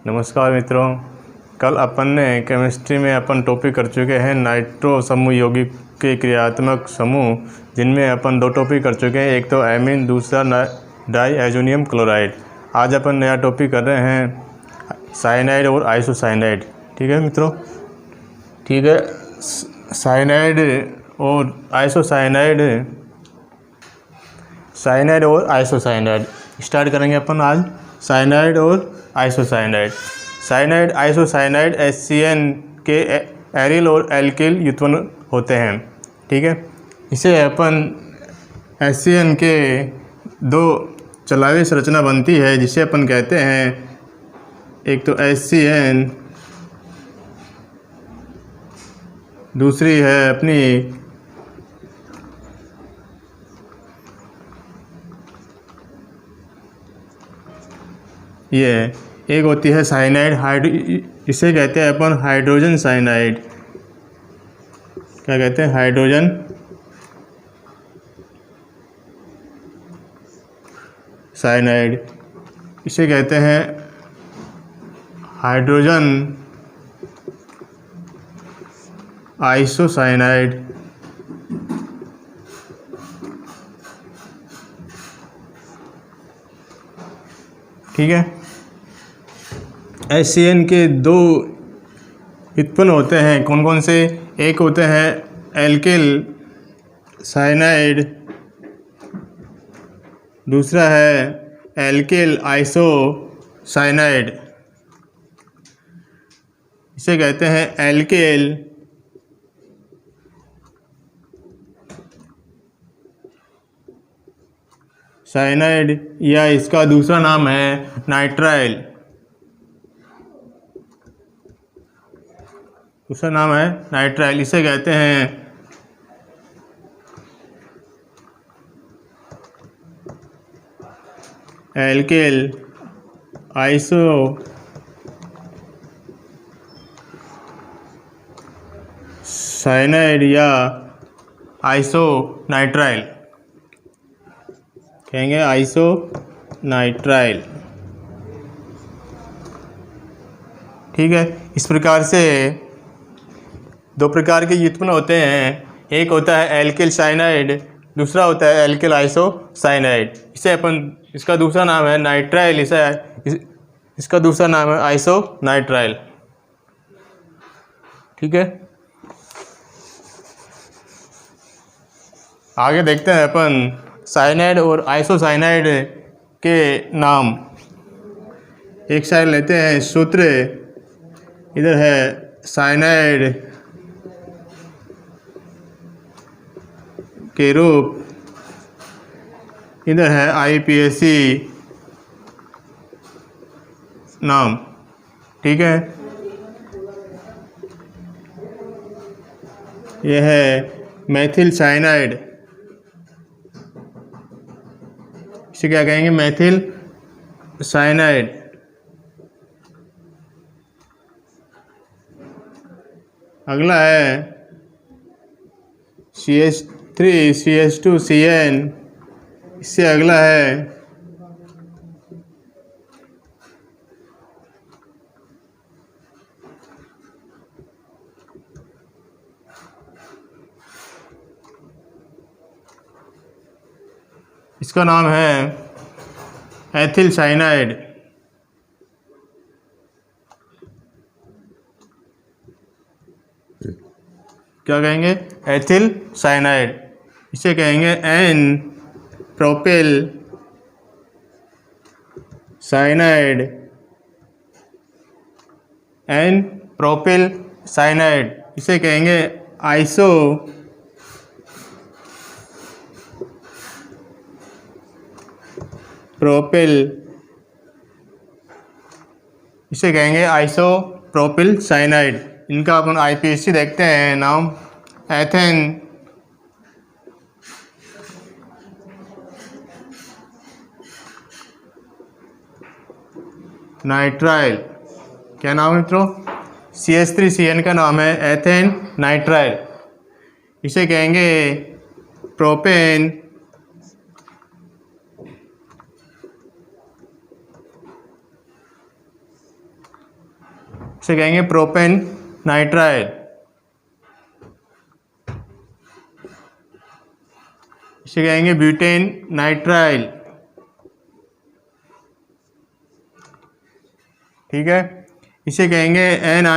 नमस्कार मित्रों, कल अपन ने केमिस्ट्री में अपन टॉपिक कर चुके हैं नाइट्रो समूह यौगिक के क्रियात्मक समूह, जिनमें अपन दो टॉपिक कर चुके हैं, एक तो एमीन, दूसरा डाईएज़ोनियम क्लोराइड। आज अपन नया टॉपिक कर रहे हैं साइनाइड और आइसोसाइनाइड। ठीक है मित्रों, ठीक है। साइनाइड और आइसोसाइनाइड, साइनाइड और आइसोसाइनाइड स्टार्ट करेंगे अपन आज। साइनाइड और आइसोसाइनाइड, साइनाइड आइसोसाइनाइड HCN के एरिल और एल्किल व्युत्पन्न होते हैं। ठीक है, इसे अपन HCN के दो चलावी संरचना बनती है, जिसे अपन कहते हैं, एक तो HCN, दूसरी है अपनी ये एक होती है साइनाइड, इसे कहते हैं अपन हाइड्रोजन साइनाइड। क्या कहते हैं? Hydrogen cyanide. इसे कहते हैं हाइड्रोजन आइसोसाइनाइड। ठीक है, HCN के दो व्युत्पन्न होते हैं, कौन कौन से? एक होते हैं एल्किल साइनाइड, दूसरा है एल्किल आइसोसाइनाइड। इसे कहते हैं एल्किल साइनाइड, या इसका दूसरा नाम है नाइट्राइल। दूसरा नाम है नाइट्राइल। इसे कहते हैं एल्किल आइसोसाइनाइड या आइसोनाइट्राइल, कहेंगे आइसोनाइट्राइल। ठीक है, इस प्रकार से दो प्रकार के व्युत्पन्न होते हैं, एक होता है एल्किल साइनाइड, दूसरा होता है एल्किल आइसोसाइनाइड। इसे अपन, इसका दूसरा नाम है नाइट्राइल, इसका दूसरा नाम है आइसोनाइट्राइल। ठीक है, आगे देखते हैं अपन साइनाइड और आइसोसाइनाइड के नाम। एक साइड लेते हैं सूत्र, इधर है साइनाइड के रूप, इधर है IPAC नाम। ठीक है, यह है मेथिल साइनाइड, इसे क्या कहेंगे? Methyl cyanide. अगला है CH3CH2CN, इससे अगला है इसका नाम है एथिल साइनाइड। क्या कहेंगे? Ethyl cyanide. इसे कहेंगे N propyl cyanide, N propyl cyanide. इसे कहेंगे आइसो प्रोपिल, इसे कहेंगे आइसोप्रोपिल साइनाइड। इनका अपन IPAC देखते हैं नाम, एथेन नाइट्राइल। क्या नाम है मित्रों? CH3CN का नाम है एथेन नाइट्राइल। इसे कहेंगे प्रोपेन इसे कहेंगे प्रोपेन नाइट्राइल, इसे कहेंगे ब्यूटेन नाइट्राइल। ठीक है, इसे कहेंगे एन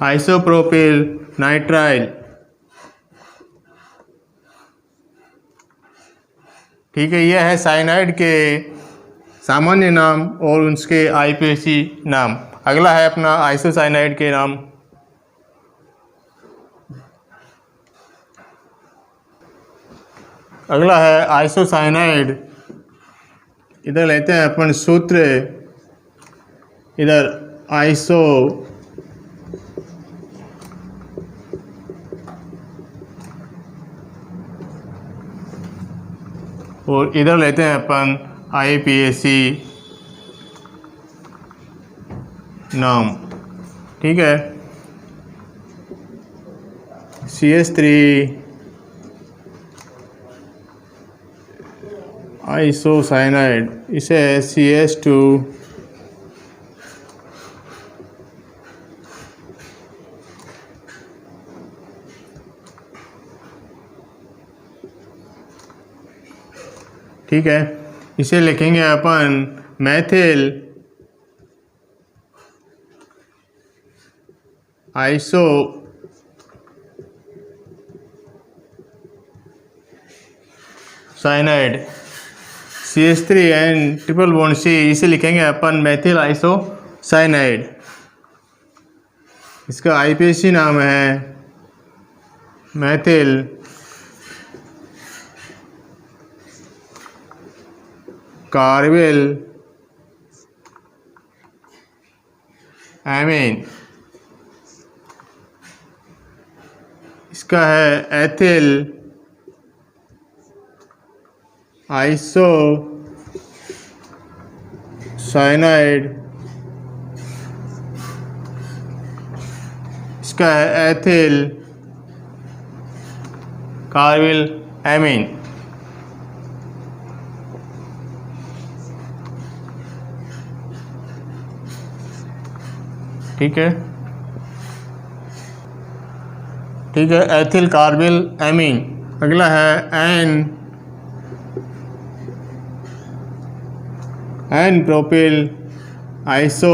आइसोप्रोपिल नाइट्राइल। ठीक है, यह है साइनाइड के सामान्य नाम और उसके आईपीएसी नाम। अगला है अपना आइसोसाइनाइड के नाम। अगला है आइसोसाइनाइड। इधर लेते हैं अपन सूत्र, इधर आइसो और इधर लेते हैं अपन आईपीएसी नाम। ठीक है, CH3 आइसोसाइनाइड, इसे CH2 ठीक है, इसे लिखेंगे अपन methyl isocyanide, CH3 and triple bond C, इसे लिखेंगे अपन मैथिल आइसो साइनाइड। इसका आईपीएसी नाम है मैथिल कार्बिल एमीन। इसका है एथिल आइसो साइनाइड, इसका है एथिल कार्बिल एमीन। ठीक है, ठीक है, एथिल कार्बिल एमीन। अगला है एन प्रोपिल आइसो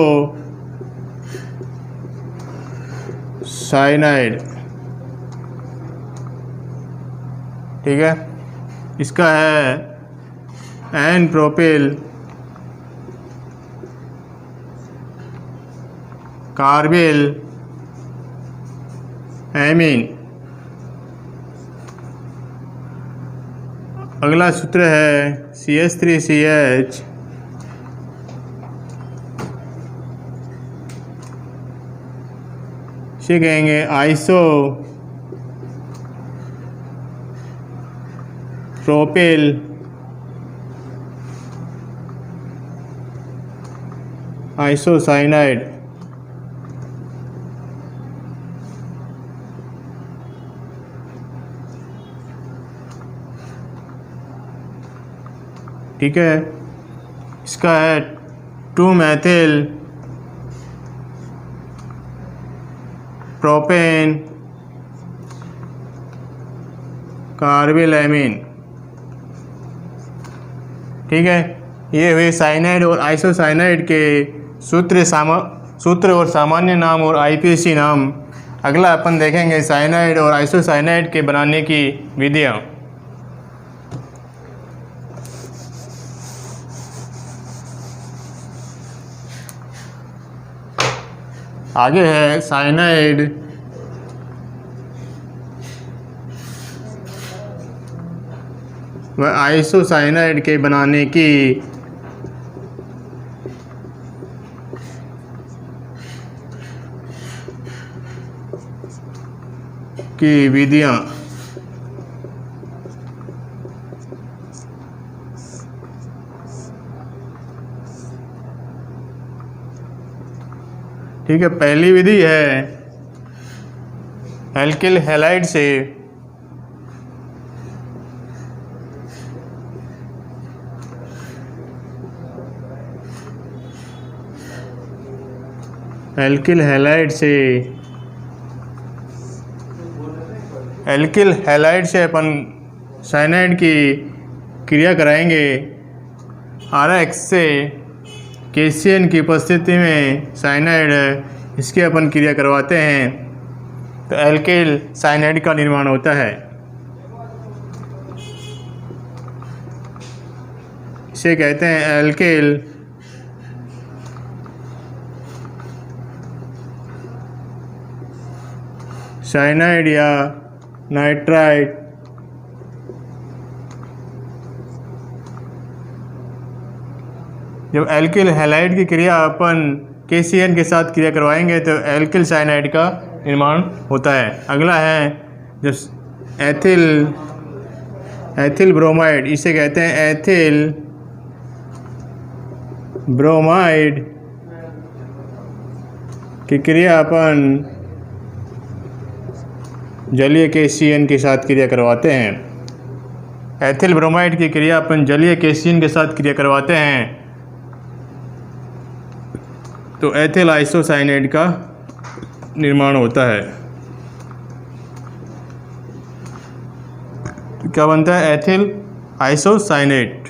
साइनाइड। ठीक है, इसका है एन प्रोपिल कार्बिल एमीन। अगला सूत्र है CH3CH, इसे कहेंगे आइसो प्रोपिल आइसोसाइनाइड। ठीक है, इसका है 2-मेथिल प्रोपेन कार्बिल एमीन। ठीक है, ये हुए साइनाइड और आइसोसाइनाइड के सूत्र और सामान्य नाम और आईपीएसी नाम। अगला अपन देखेंगे साइनाइड और आइसोसाइनाइड के बनाने की विधियाँ। आगे है साइनाइड व आइसोसाइनाइड के बनाने की विधियाँ। ठीक है, पहली विधि है एल्किल हैलाइड से एल्किल हैलाइड से अपन साइनाइड की क्रिया कराएंगे। RX से KCN की उपस्थिति में साइनाइड इसकी अपन क्रिया करवाते हैं तो एल्किल साइनाइड का निर्माण होता है। इसे कहते हैं एल्किल साइनाइड या नाइट्राइड। जब एल्किल हैलाइड की क्रिया अपन KCN के साथ क्रिया करवाएंगे तो एल्किल साइनाइड का निर्माण होता है। अगला है जब एथिल ब्रोमाइड, इसे कहते हैं एथिल ब्रोमाइड की क्रिया अपन जलीय KCN के साथ क्रिया करवाते हैं। एथिल ब्रोमाइड की क्रिया अपन जलीय KCN के साथ क्रिया करवाते हैं तो एथिल आइसोसाइनेट का निर्माण होता है। तो क्या बनता है? Ethyl isocyanate.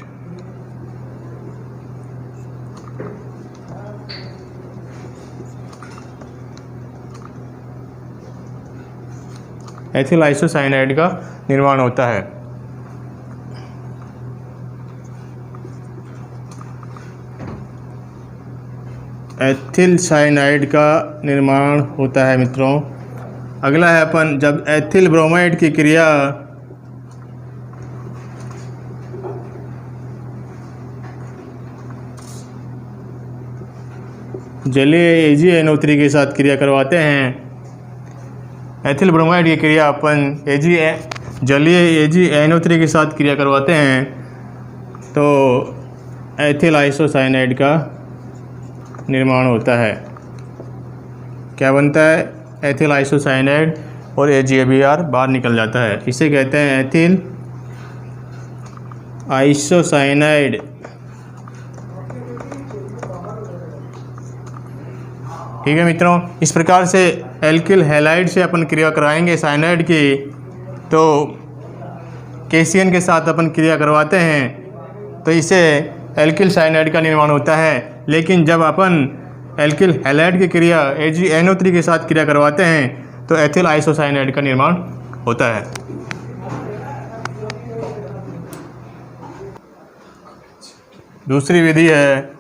एथिल आइसोसाइनाइड का निर्माण होता है। एथिल साइनाइड का निर्माण होता है मित्रों। अगला है अपन जब एथिल ब्रोमाइड की क्रिया जलीय AgNO3 के साथ क्रिया करवाते हैं। एथिल ब्रोमाइड की क्रिया अपन जलीय AgNO3 के साथ क्रिया करवाते हैं तो एथिल आइसोसाइनाइड का निर्माण होता है। क्या बनता है? एथिल आइसोसाइनाइड और AgAbR बाहर निकल जाता है। इसे कहते हैं एथिल आइसोसाइनाइड। ठीक है मित्रों, इस प्रकार से एल्किल हैलाइड से अपन क्रिया कराएंगे साइनाइड की तो KCN के साथ अपन क्रिया करवाते हैं तो इसे एल्किल साइनाइड का निर्माण होता है। लेकिन जब अपन एल्किल हैलाइड की क्रिया AgNO3 के साथ क्रिया करवाते हैं तो एथिल आइसोसाइनाइड का निर्माण होता है। दूसरी विधि है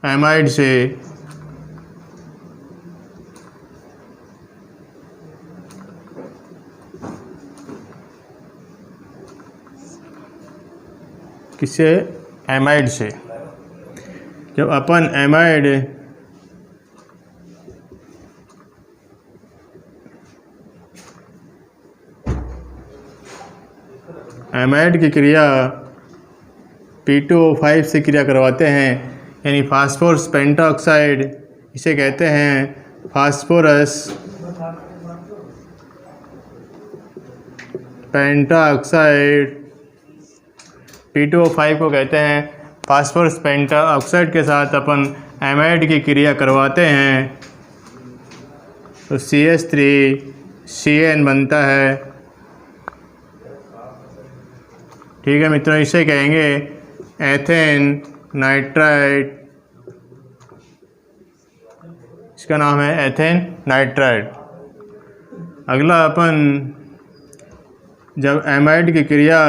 एमाइड से किससे? एमाइड से। जब अपन एमाइड की क्रिया P2O5 से क्रिया करवाते हैं यानी फास्फोरस पेंटाऑक्साइड, इसे कहते हैं फास्फोरस पेंटाऑक्साइड। P2O5 को कहते हैं फास्फोरस पेंटाऑक्साइड के साथ अपन एमाइड की क्रिया करवाते हैं तो CH3CN बनता है। ठीक है मित्रों, इसे कहेंगे एथेन नाइट्राइड। इसका नाम है एथेन नाइट्राइड। अगला अपन जब एमाइड की क्रिया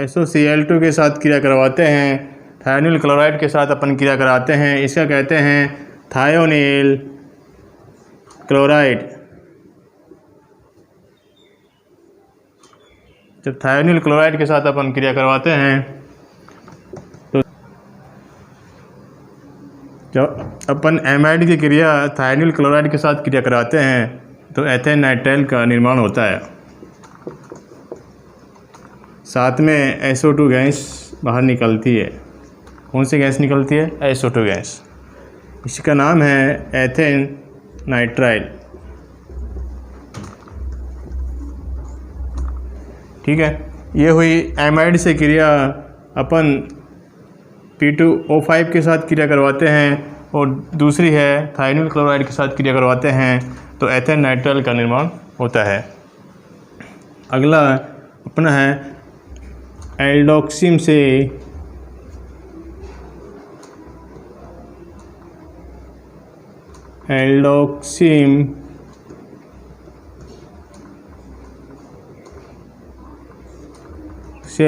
SOCl2 के साथ क्रिया करवाते हैं, थायोनिल क्लोराइड के साथ अपन क्रिया कराते हैं, इसका कहते हैं थायोनिल क्लोराइड। जब थायोनिल क्लोराइड के साथ अपन क्रिया करवाते हैं तो जब अपन एमाइड की क्रिया थायोनिल क्लोराइड के साथ क्रिया कराते हैं तो एथेन नाइट्राइल का निर्माण होता है। साथ में SO2 गैस बाहर निकलती है। कौन सी गैस निकलती है? SO2 gas. इसका नाम है एथेन नाइट्राइल। ठीक है। ये हुई एमाइड से क्रिया, अपन P2O5 के साथ क्रिया करवाते हैं, और दूसरी है थायनिल क्लोराइड के साथ क्रिया करवाते हैं तो एथेन नाइट्राइल का निर्माण होता है। अगला अपना है एल्डोक्सिम से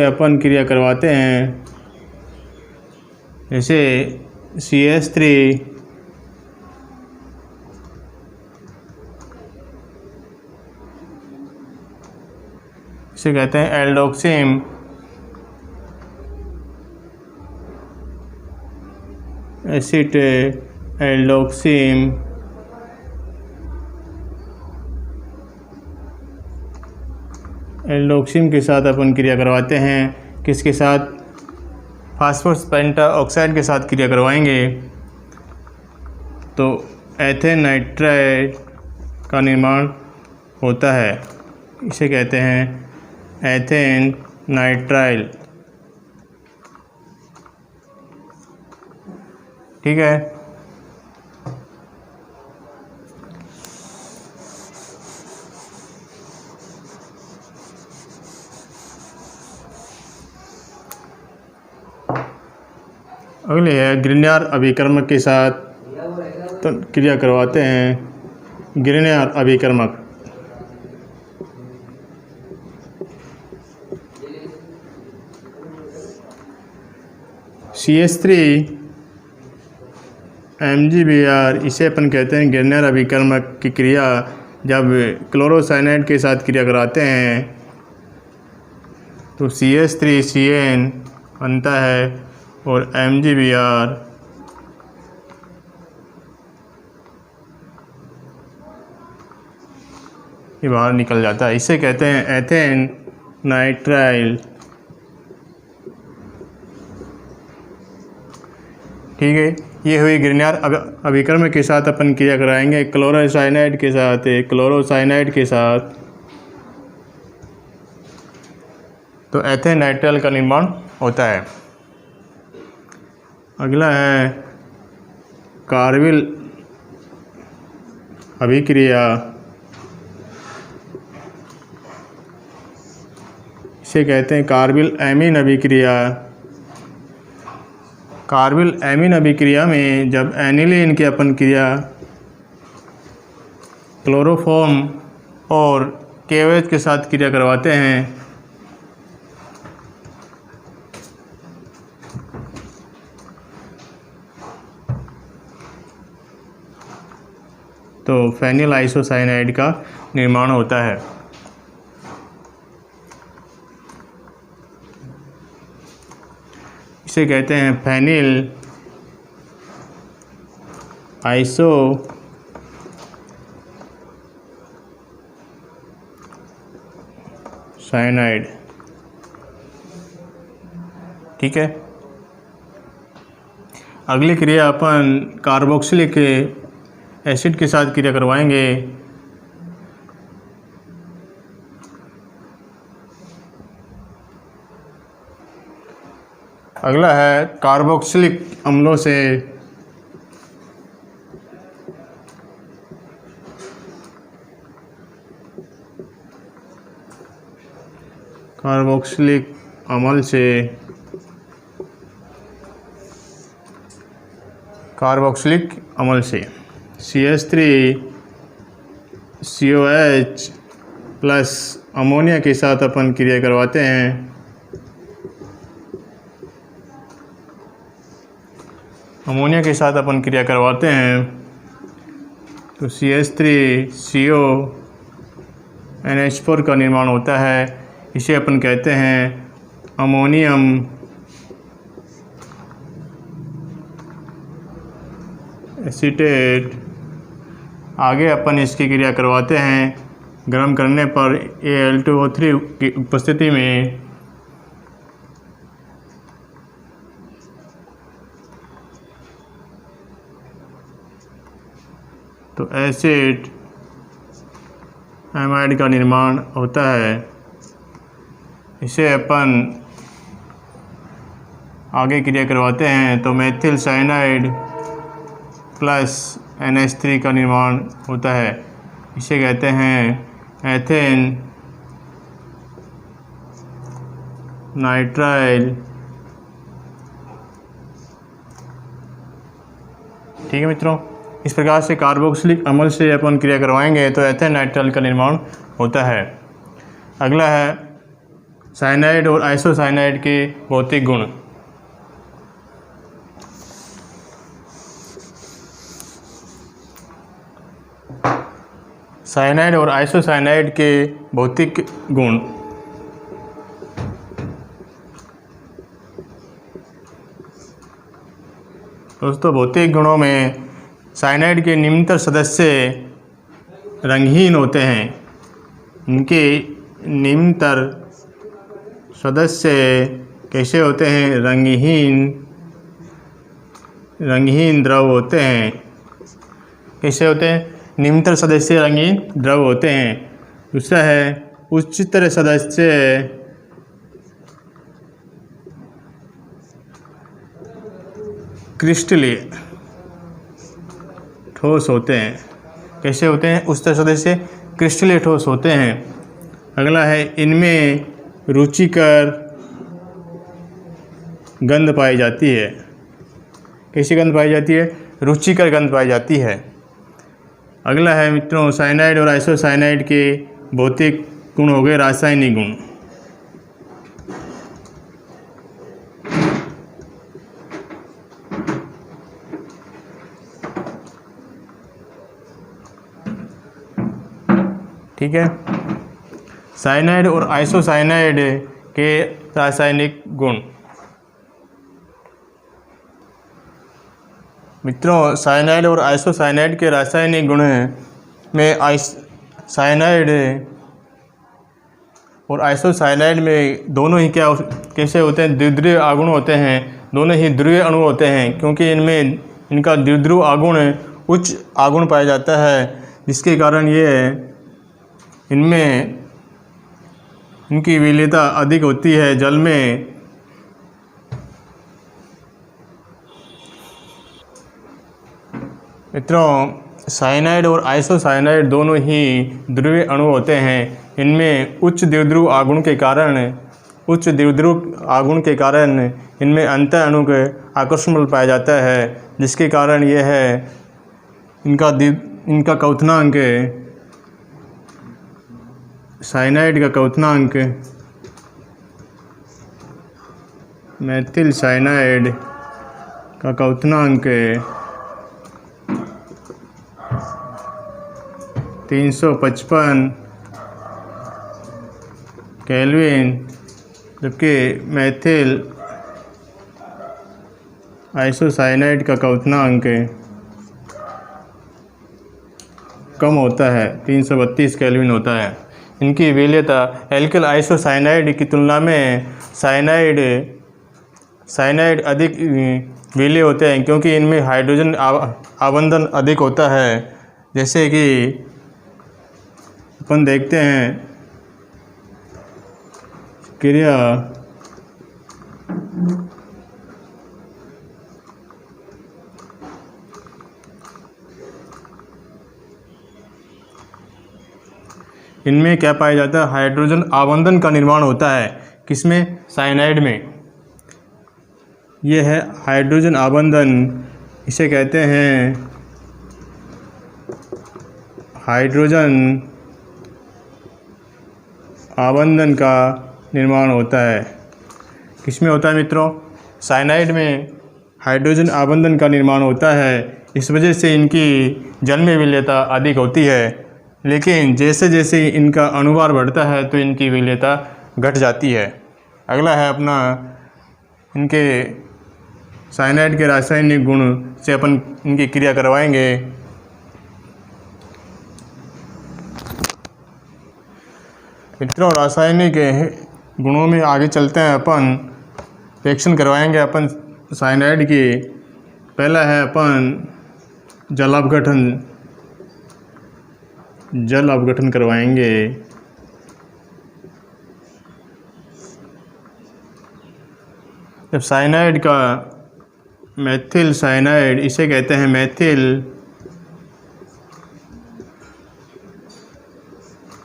अपन क्रिया करवाते हैं, जैसे CH3 इसे कहते हैं एल्डोक्सिम, एसिड एल्डोक्सिम, एल्डोक्सिम के साथ अपन क्रिया करवाते हैं, किसके साथ? फास्फोरस पेंटाऑक्साइड के साथ क्रिया करवाएंगे तो एथेन नाइट्राइल का निर्माण होता है, इसे कहते हैं एथेन नाइट्राइल। ठीक है। अगले है ग्रिग्नार्ड अभिकर्मक के साथ तो क्रिया करवाते हैं। ग्रिग्नार्ड अभिकर्मक CH3 MgBr, इसे अपन कहते हैं ग्रिग्नार्ड अभिकर्मक की क्रिया। जब क्लोरोसाइनाइड के साथ क्रिया कराते हैं तो CH3Cn बनता है और MgBr ये बाहर निकल जाता है, इसे कहते हैं एथेन नाइट्राइल। ठीक है। ये हुई ग्रिग्नार्ड अभिकर्मक के साथ अपन क्रिया कराएंगे क्लोरोसाइनाइड के साथ तो एथेन नाइट्राइल का निर्माण होता है। अगला है कार्बिल अभिक्रिया, इसे कहते हैं कार्बिल एमीन अभिक्रिया। कार्बिल एमीन अभिक्रिया में जब एनिलीन की अपन क्रिया क्लोरोफॉर्म और KOH के साथ क्रिया करवाते हैं तो फेनिल आइसोसाइनाइड का निर्माण होता है। इसे कहते हैं फेनिल आइसोसाइनाइड। ठीक है। अगली क्रिया अपन कार्बोक्सिलिक एसिड के साथ क्रिया करवाएंगे। अगला है कार्बोक्सिलिक अम्लों से कार्बोक्सिलिक अम्ल से CH3COH प्लस अमोनिया के साथ अपन क्रिया करवाते हैं तो CH3CONH4 का निर्माण होता है। इसे अपन कहते हैं अमोनियम एसीटेट। आगे अपन इसकी क्रिया करवाते हैं गर्म करने पर Al2O3 की उपस्थिति में तो एसिड एमाइड का निर्माण होता है। इसे अपन आगे क्रिया करवाते हैं तो मेथिल साइनाइड प्लस NH3 का निर्माण होता है। इसे कहते हैं एथेन नाइट्राइल। ठीक है मित्रों, इस प्रकार से कार्बोक्सिलिक अम्ल से अपन क्रिया करवाएंगे तो एथेन नाइट्राइल का निर्माण होता है। अगला है साइनाइड और आइसोसाइनाइड के भौतिक गुण। साइनाइड और आइसोसाइनाइड के भौतिक गुण। दोस्तों, भौतिक गुणों में साइनाइड के निम्नतर सदस्य रंगहीन होते हैं। इनके निम्नतर सदस्य कैसे होते हैं? रंगहीन द्रव होते हैं। कैसे होते हैं? निम्नतर सदस्य रंगीन द्रव होते हैं। दूसरा है उच्चतर सदस्य क्रिस्टलीय ठोस होते हैं। कैसे होते हैं? उच्चतर सदस्य क्रिस्टलीय ठोस होते हैं। अगला है इनमें रुचिकर गंध पाई जाती है। कैसी गंध पाई जाती है? रुचिकर गंध पाई जाती है। अगला है मित्रों साइनाइड और आइसोसाइनाइड के भौतिक गुण हो गए रासायनिक गुण। ठीक है, साइनाइड और आइसोसाइनाइड के रासायनिक गुण। मित्रों, साइनाइड और आइसोसाइनाइड के रासायनिक गुण में साइनाइड और आइसोसाइनाइड में दोनों ही कैसे होते हैं? द्विध्रुवीय आगुण होते हैं। दोनों ही ध्रुवीय अणु होते हैं क्योंकि इनमें इनका द्विध्रुव आगुण उच्च आगुण पाया जाता है, जिसके कारण ये इनमें इनकी विलेयता अधिक होती है जल में। मित्रों, साइनाइड और आइसोसाइनाइड दोनों ही ध्रुवीय अणु होते हैं। इनमें उच्च द्विध्रुव आगुण के कारण इनमें अंतर अणु के आकर्षण बल पाया जाता है, जिसके कारण यह है इनका क्वथनांक साइनाइड का क्वथनांक मेथिल साइनाइड का क्वथनांक 355 केल्विन, जबकि मेथिल आइसोसाइनाइड का क्वथनांक कम होता है, 332 केल्विन होता है। इनकी विलेयता एल्किल आइसोसाइनाइड की तुलना में साइनाइड अधिक विलेय होते हैं क्योंकि इनमें हाइड्रोजन आवंदन अधिक होता है। जैसे कि अपन देखते हैं क्रिया इनमें क्या पाया जाता है? हाइड्रोजन आवंदन का निर्माण होता है। किसमें? साइनाइड में। यह है हाइड्रोजन आवंदन। इसे कहते हैं हाइड्रोजन आवंदन का निर्माण होता है। किसमें होता है मित्रों? साइनाइड में हाइड्रोजन आवंदन का निर्माण होता है। इस वजह से इनकी जल में विलेयता अधिक होती है, लेकिन जैसे जैसे इनका अणुभार बढ़ता है तो इनकी विलेयता घट जाती है। अगला है अपना इनके साइनाइड के रासायनिक गुण से अपन इनकी क्रिया करवाएंगे। मित्रों, रासायनिक गुणों में आगे चलते हैं। अपन रिएक्शन करवाएंगे अपन साइनाइड की। पहला है अपन जल अपघटन करवाएंगे। जब साइनाइड का मेथिल साइनाइड, इसे कहते हैं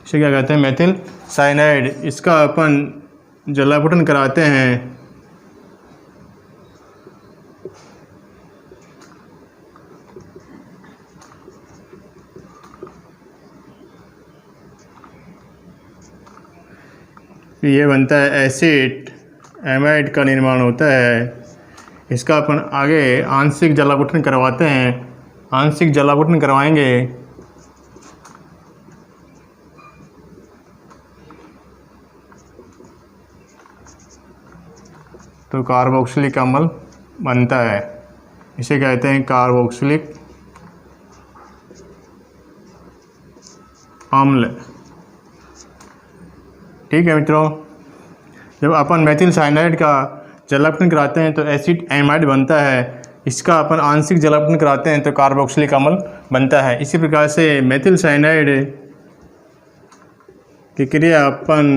इसे क्या कहते हैं, मेथिल साइनाइड। इसका अपन जलावटन कराते हैं ये बनता है एसिड एमाइड का निर्माण होता है। इसका अपन आगे आंशिक जलावटन करवाते हैं। आंशिक जलावटन करवाएंगे तो कार्बोक्सिलिक अम्ल बनता है। इसे कहते हैं कार्बोक्सिलिक अम्ल। ठीक है मित्रों, जब अपन मेथिल साइनाइड का जलावटन कराते हैं तो एसिड एमाइड बनता है। इसका अपन आंशिक जलावटन कराते हैं तो कार्बोक्सिलिक अम्ल बनता है। इसी प्रकार से मेथिल साइनाइड की क्रिया अपन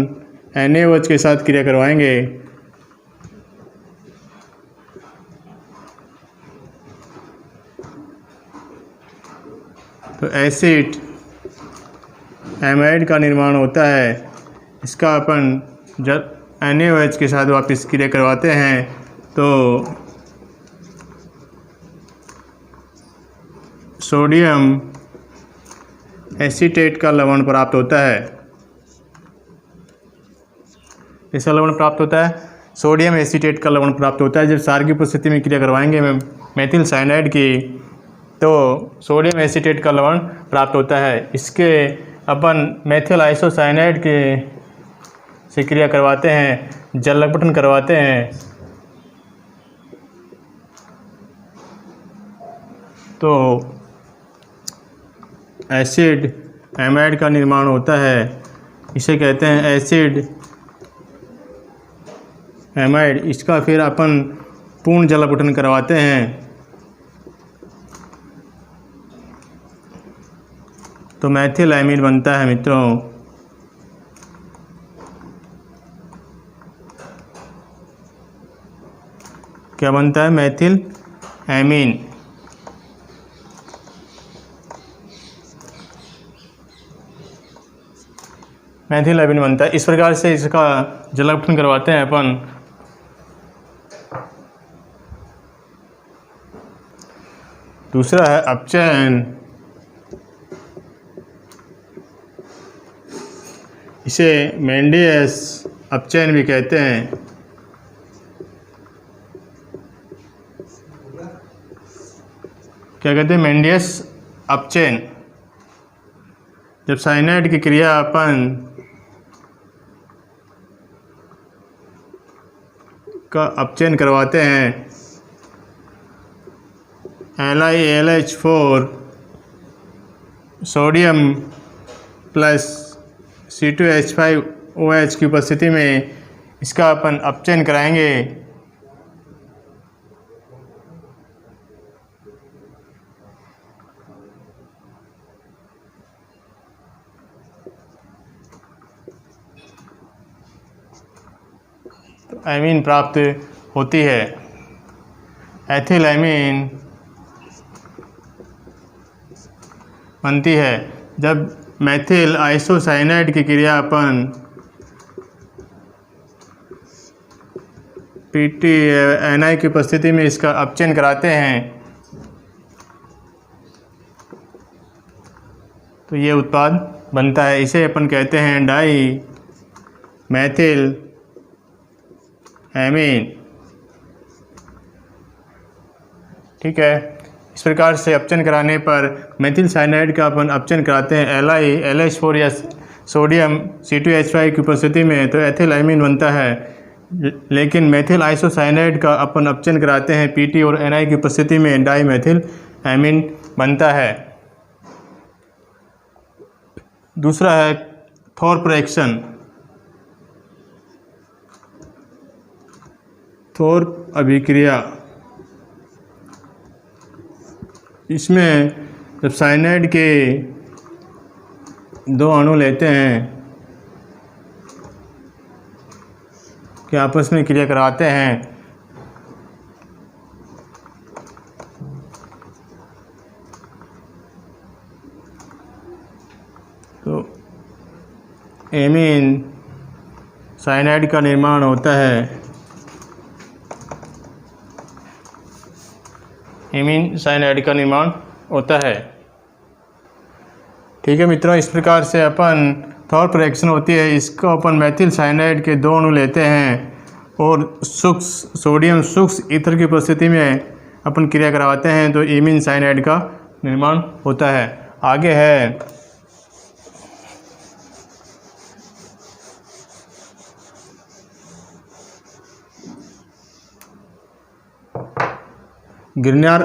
NaOH के साथ क्रिया करवाएंगे तो एसिड एमाइड का निर्माण होता है। इसका अपन जब NaOH के साथ वापस क्रिया करवाते हैं तो सोडियम एसीटेट का लवण प्राप्त होता है। इसका लवण प्राप्त होता है, सोडियम एसीटेट का लवण प्राप्त होता है। जब क्षार की उपस्थिति में क्रिया करवाएंगे मेथिल साइनाइड की तो सोडियम एसीटेट का लवण प्राप्त होता है। इसके अपन मेथिल आइसोसाइनाइड के से क्रिया करवाते हैं, जलावटन करवाते हैं तो एसिड एमाइड का निर्माण होता है। इसे कहते हैं एसिड एमाइड। इसका फिर अपन पूर्ण जलावटन करवाते हैं तो मेथिल एमीन बनता है मित्रों। क्या बनता है? Methyl amine. मेथिल एमीन बनता है। इस प्रकार से इसका जलावटन करवाते हैं अपन। दूसरा है अपचयन। इसे मेंडियस अपचयन भी कहते हैं। क्या कहते हैं? मेंडियस अपचयन। जब साइनाइड की क्रिया अपन का अपचयन करवाते हैं LiAlH4 सोडियम प्लस C2H5OH की उपस्थिति में इसका अपन अपचयन कराएंगे तो एमीन प्राप्त होती है। एथिल एमीन बनती है। जब मेथिल आइसोसाइनाइड की क्रिया अपन PTNI की उपस्थिति में इसका अपचयन कराते हैं तो ये उत्पाद बनता है। इसे अपन कहते हैं डाई मेथिल एमीन। ठीक है, इस प्रकार से अपचयन कराने पर मेथिल साइनाइड का अपन अपचयन कराते हैं LiLH4 या सोडियम C2H5 की उपस्थिति में तो एथिल एमीन बनता है। लेकिन मेथिल आइसोसाइनाइड का अपन अपचयन कराते हैं PT और NI की उपस्थिति में डाई मेथिल एमीन बनता है। दूसरा है थोर्प रिएक्शन। थोर्प अभिक्रिया। इसमें जब साइनाइड के दो अणु लेते हैं कि आपस में क्रिया कराते हैं एमीन साइनाइड का निर्माण होता है। एमीन साइनाइड का निर्माण होता है। ठीक है मित्रों, इस प्रकार से अपन थर्ड रिएक्शन होती है, इसको अपन मेथिल साइनाइड के 2 अणु लेते हैं और सोडियम सूक्ष्म ईथर की उपस्थिति में अपन क्रिया करवाते हैं तो एमीन साइनाइड का निर्माण होता है। आगे है गिरनार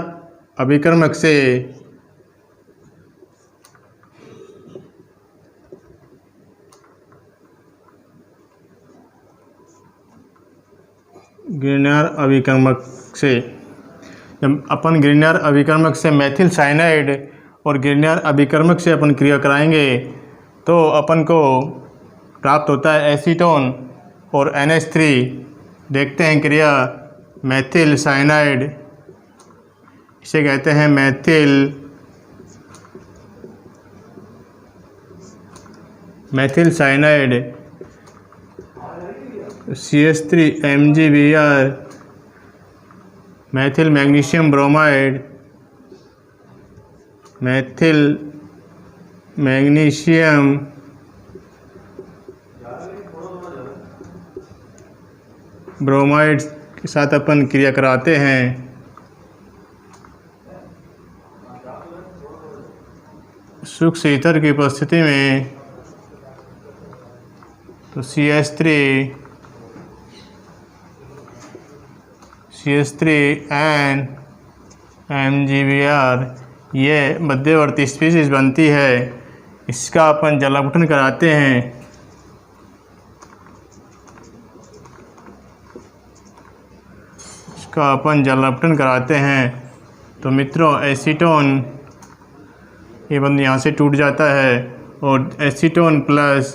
अभिकर्मक से जब अपन गिरनार अभिकर्मक से मेथिल साइनाइड और गिरनार अभिकर्मक से अपन क्रिया कराएंगे तो अपन को प्राप्त होता है एसीटोन और NH3। देखते हैं क्रिया मेथिल साइनाइड, इसे कहते हैं methyl cyanide CH3MgBr methyl magnesium bromide के साथ अपन क्रिया कराते हैं। सूक्ष्म ईथर की उपस्थिति में तो CH3N MgBr ये मध्यवर्ती स्पीशीज बनती है। इसका अपन जल अपघटन कराते हैं। तो मित्रों एसीटोन ये बंद यहाँ से टूट जाता है और एसीटोन प्लस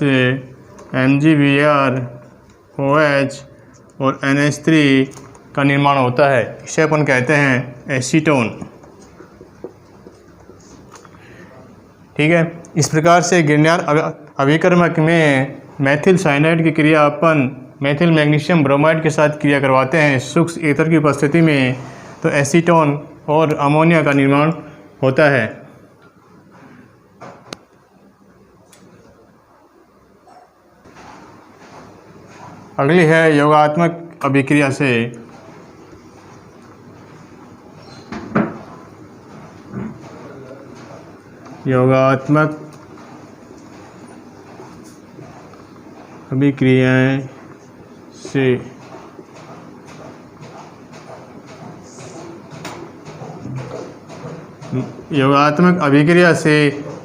MgBr OH और NH3 का निर्माण होता है। इसे अपन कहते हैं एसीटोन। ठीक है, इस प्रकार से गिरनार अभिकर्मक में मेथिल साइनाइड की क्रिया अपन मेथिल मैग्नीशियम ब्रोमाइड के साथ क्रिया करवाते हैं सूक्ष्म ईथर की उपस्थिति में तो एसीटोन और अमोनिया का निर्माण होता है। अगली है योगात्मक अभिक्रिया से। योगात्मक अभिक्रियाएं से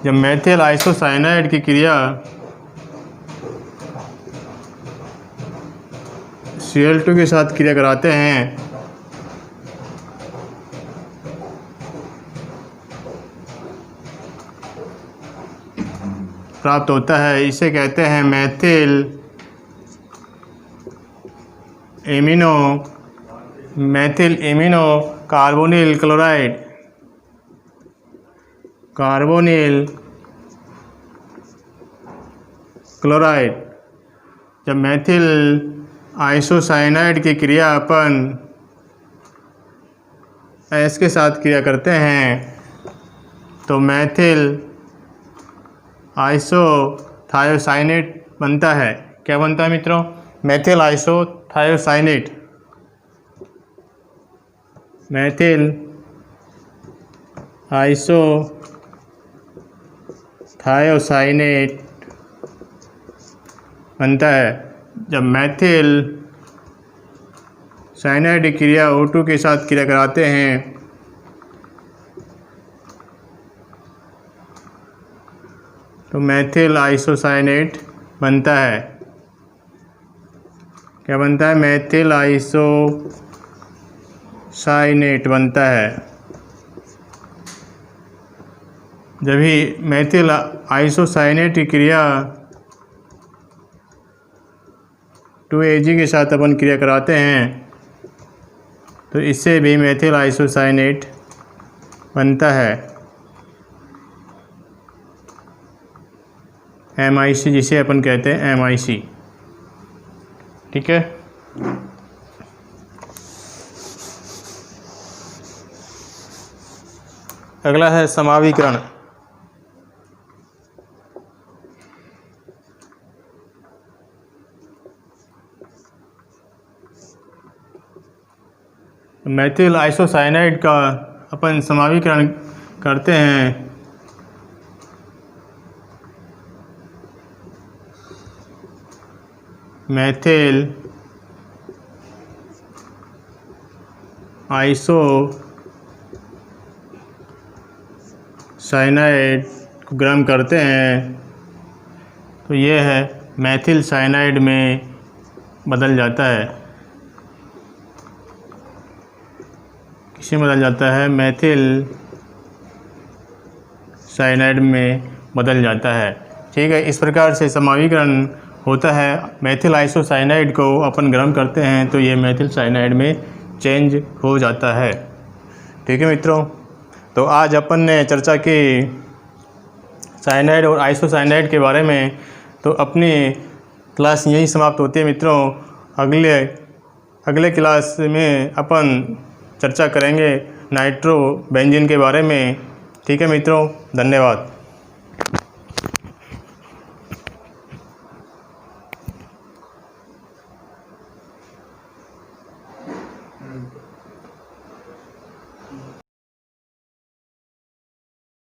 जब मेथिल आइसोसाइनाइड की क्रिया Cl2 के साथ क्रिया कराते हैं प्राप्त होता है। इसे कहते हैं मेथिल एमिनो कार्बोनिल क्लोराइड। जब मेथिल आइसोसाइनाइड की क्रिया अपन S के साथ क्रिया करते हैं तो मेथिल आइसोथायोसाइनेट बनता है। क्या बनता है मित्रों? Methyl isothiocyanate. बनता है। जब मेथिल साइनाइड की क्रिया O2 के साथ क्रिया कराते हैं तो मेथिल आइसोसाइनेट बनता है। क्या बनता है? मेथिल आइसोसाइनेट बनता है। जब भी मेथिल आइसोसाइनेट की क्रिया 2Ag के साथ अपन क्रिया कराते हैं तो इससे भी मेथिल आइसोसाइनेट बनता है। MIC जिसे अपन कहते हैं MIC। ठीक है। अगला है समावीकरण। मेथिल आइसोसाइनाइड का अपन समावीकरण करते हैं। मेथिल आइसोसाइनाइड को गर्म करते हैं तो ये है मेथिल साइनाइड में बदल जाता है। किसमें बदल जाता है? मेथिल साइनाइड में बदल जाता है। ठीक है। इस प्रकार से समावीकरण होता है। मेथिल आइसोसाइनाइड को अपन गर्म करते हैं तो ये मेथिल साइनाइड में चेंज हो जाता है। ठीक है मित्रों, तो आज अपन ने चर्चा की साइनाइड और आइसोसाइनाइड के बारे में। तो अपनी क्लास यहीं समाप्त होती है मित्रों। अगले क्लास में अपन चर्चा करेंगे नाइट्रो बेंजीन के बारे में। ठीक है मित्रों, धन्यवाद।